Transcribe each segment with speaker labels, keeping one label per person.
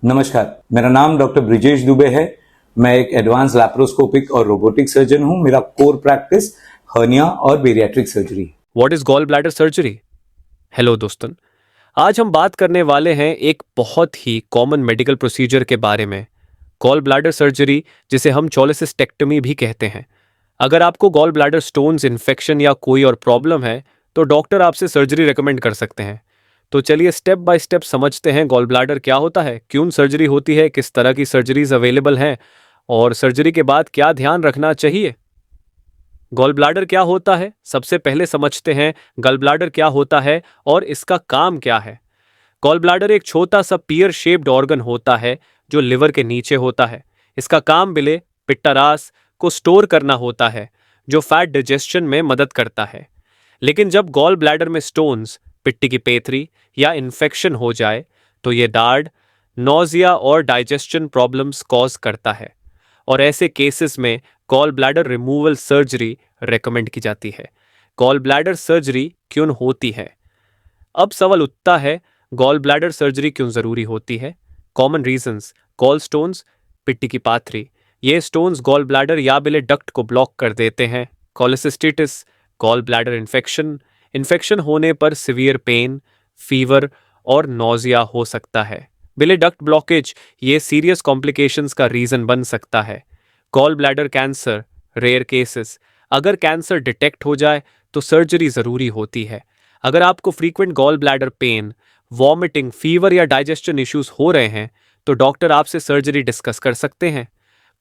Speaker 1: नमस्कार, मेरा नाम डॉक्टर ब्रिजेश दुबे है। मैं एक एडवांस लैप्रोस्कोपिक और रोबोटिक सर्जन हूं। मेरा कोर प्रैक्टिस हर्निया और bariatric surgery.
Speaker 2: What is gall bladder surgery? Hello दोस्तों, आज हम बात करने वाले हैं एक बहुत ही कॉमन मेडिकल प्रोसीजर के बारे में, गॉल ब्लैडर सर्जरी, जिसे हम चोलेसिस्टेक्टमी भी कहते हैं। अगर आपको गॉल ब्लैडर स्टोन्स, इन्फेक्शन या कोई और प्रॉब्लम है तो डॉक्टर आपसे सर्जरी रेकमेंड कर सकते हैं। तो चलिए स्टेप बाय स्टेप समझते हैं गॉल ब्लैडर क्या होता है, क्यों सर्जरी होती है, किस तरह की सर्जरीज अवेलेबल हैं और सर्जरी के बाद क्या ध्यान रखना चाहिए। गॉल ब्लैडर क्या होता है? सबसे पहले समझते हैं गॉल ब्लैडर क्या होता है और इसका काम क्या है। गॉल ब्लैडर एक छोटा सा पियर शेप्ड ऑर्गन होता है जो लिवर के नीचे होता है। इसका काम बिले पिट्टारास को स्टोर करना होता है जो फैट डाइजेशन में मदद करता है। लेकिन जब गॉल ब्लैडर में स्टोन्स, पिट्टी की पेथरी या इन्फेक्शन हो जाए तो ये दाढ़, नौजिया और डाइजेशन प्रॉब्लम्स कॉज करता है और ऐसे केसेस में gall bladder removal surgery recommend की जाती है। गॉल ब्लैडर सर्जरी क्यों होती है? अब सवाल उठता है, गॉल ब्लैडर सर्जरी क्यों जरूरी होती है? कॉमन रीजंस: गॉल स्टोन्स, पिट्टी की पाथरी। ये स्टोन्स गॉल ब्लैडर या बिले डक्ट को ब्लॉक कर देते हैं। कोलेसिस्टिटिस, गॉल ब्लैडर इन्फेक्शन होने पर सीवियर पेन, फीवर और नौजिया हो सकता है। बिले डक्ट ब्लॉकेज, ये सीरियस कॉम्प्लिकेशंस का रीजन बन सकता है। Gall bladder cancer, rare cases. अगर कैंसर डिटेक्ट हो जाए तो सर्जरी जरूरी होती है। अगर आपको frequent gall bladder pain, vomiting, fever या डाइजेशन इश्यूज हो रहे हैं तो डॉक्टर आपसे सर्जरी डिस्कस कर सकते हैं।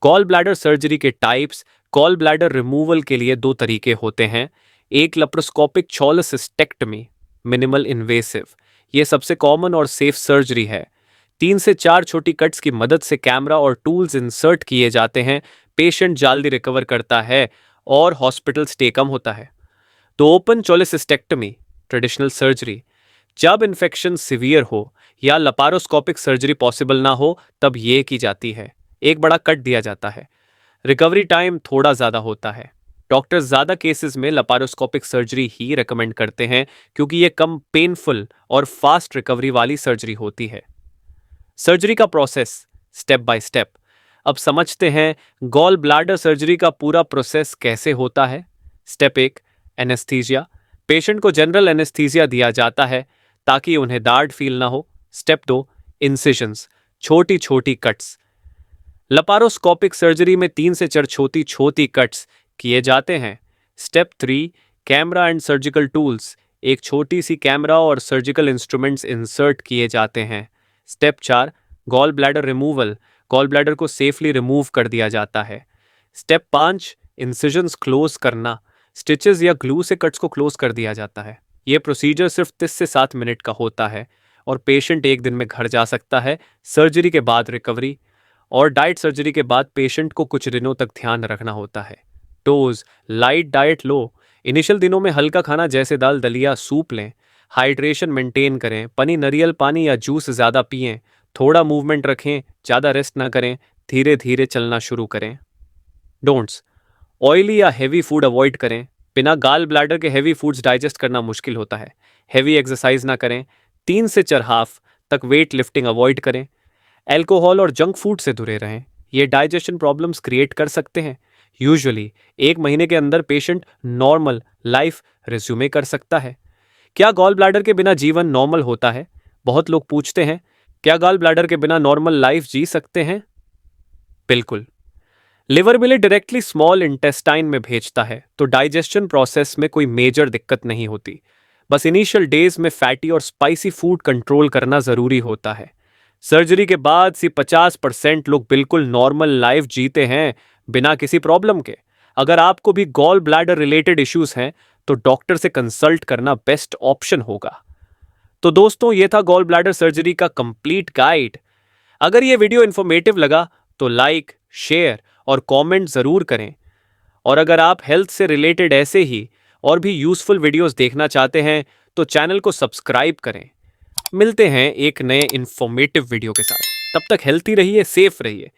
Speaker 2: गॉल ब्लैडर सर्जरी के टाइप्स: गॉल ब्लैडर रिमूवल के लिए दो तरीके होते हैं। एक लेप्रोस्कोपिक चोलेसिस्टेक्टमी, मिनिमल इन्वेसिव। ये सबसे कॉमन और सेफ सर्जरी है। 3 से 4 छोटी कट्स की मदद से कैमरा और टूल्स इंसर्ट किए जाते हैं। पेशेंट जल्दी रिकवर करता है और हॉस्पिटल स्टे कम होता है। तो ओपन चोलेसिस्टेक्टमी, ट्रेडिशनल सर्जरी। जब इन्फेक्शन सीवियर हो या लैप्रोस्कोपिक सर्जरी पॉसिबल ना हो तब ये की जाती है। एक बड़ा कट दिया जाता है। रिकवरी टाइम थोड़ा ज़्यादा होता है। डॉक्टर्स ज़्यादा केसेस में लैप्रोस्कोपिक सर्जरी ही रेकमेंड करते हैं क्योंकि ये कम पेनफुल और फास्ट रिकवरी वाली सर्जरी होती है। सर्जरी का प्रोसेस स्टेप बाय स्टेप। अब समझते हैं गॉल ब्लैडर सर्जरी का पूरा प्रोसेस कैसे होता है। Step 1, anaesthesia. पेशेंट को जनरल एनेस्थीसिया दिया जाता है ताकि उन्हें दर्द फील ना हो। स्टेप 2, इंसिजन्स, छोटी छोटी कट्स। लैप्रोस्कोपिक सर्जरी में 3 से 4 छोटी छोटी कट्स किए जाते हैं। Step 3, camera and surgical tools. एक छोटी सी कैमरा और सर्जिकल इंस्ट्रूमेंट्स इंसर्ट किए जाते हैं। Step 4, gall bladder removal. Gall bladder को सेफली रिमूव कर दिया जाता है। स्टेप 5, इंसिजन्स क्लोज करना। स्टिचेस या ग्लू से कट्स को क्लोज कर दिया जाता है। यह प्रोसीजर सिर्फ 30 से 7 मिनट का होता है और पेशेंट एक दिन में घर जा सकता है। सर्जरी के बाद रिकवरी और डाइट। सर्जरी के बाद पेशेंट को कुछ दिनों तक ध्यान रखना होता है। डोज: लाइट डाइट लो। इनिशियल दिनों में हल्का खाना जैसे दाल, दलिया, सूप लें। हाइड्रेशन मेंटेन करें। पानी, नारियल पानी या जूस ज़्यादा पिएं। थोड़ा मूवमेंट रखें, ज़्यादा रेस्ट ना करें। धीरे धीरे चलना शुरू करें। डोंट्स: ऑयली या हेवी फूड अवॉइड करें। बिना गॉल ब्लैडर के हेवी फूड्स डाइजेस्ट करना मुश्किल होता है। हेवी एक्सरसाइज ना करें। 3 से 4 हाफ तक वेट लिफ्टिंग अवॉइड करें। एल्कोहल और जंक फूड से दूर रहें, ये डाइजेशन प्रॉब्लम्स क्रिएट कर सकते हैं। यूजुअली 1 महीने के अंदर पेशेंट नॉर्मल लाइफ रिज्यूमे कर सकता है। क्या गॉल ब्लैडर के बिना जीवन नॉर्मल होता है? बहुत लोग पूछते हैं, क्या गॉल ब्लैडर के बिना नॉर्मल लाइफ जी सकते हैं? बिल्कुल। लिवर बिले डायरेक्टली स्मॉल इंटेस्टाइन में भेजता है तो डाइजेशन प्रोसेस में कोई मेजर दिक्कत नहीं होती। बस इनिशियल डेज में फैटी और स्पाइसी फूड कंट्रोल करना जरूरी होता है। सर्जरी के बाद 50% लोग बिल्कुल नॉर्मल लाइफ जीते हैं बिना किसी प्रॉब्लम के। अगर आपको भी गॉल ब्लैडर रिलेटेड इश्यूज हैं तो डॉक्टर से कंसल्ट करना बेस्ट ऑप्शन होगा। तो दोस्तों, ये था गॉल ब्लैडर सर्जरी का कंप्लीट गाइड। अगर ये वीडियो इन्फॉर्मेटिव लगा तो लाइक, शेयर और कमेंट जरूर करें। और अगर आप हेल्थ से रिलेटेड ऐसे ही और भी यूजफुल वीडियोस देखना चाहते हैं तो चैनल को सब्सक्राइब करें। मिलते हैं एक नए इन्फॉर्मेटिव वीडियो के साथ। तब तक हेल्थी रहिए, सेफ रहिए।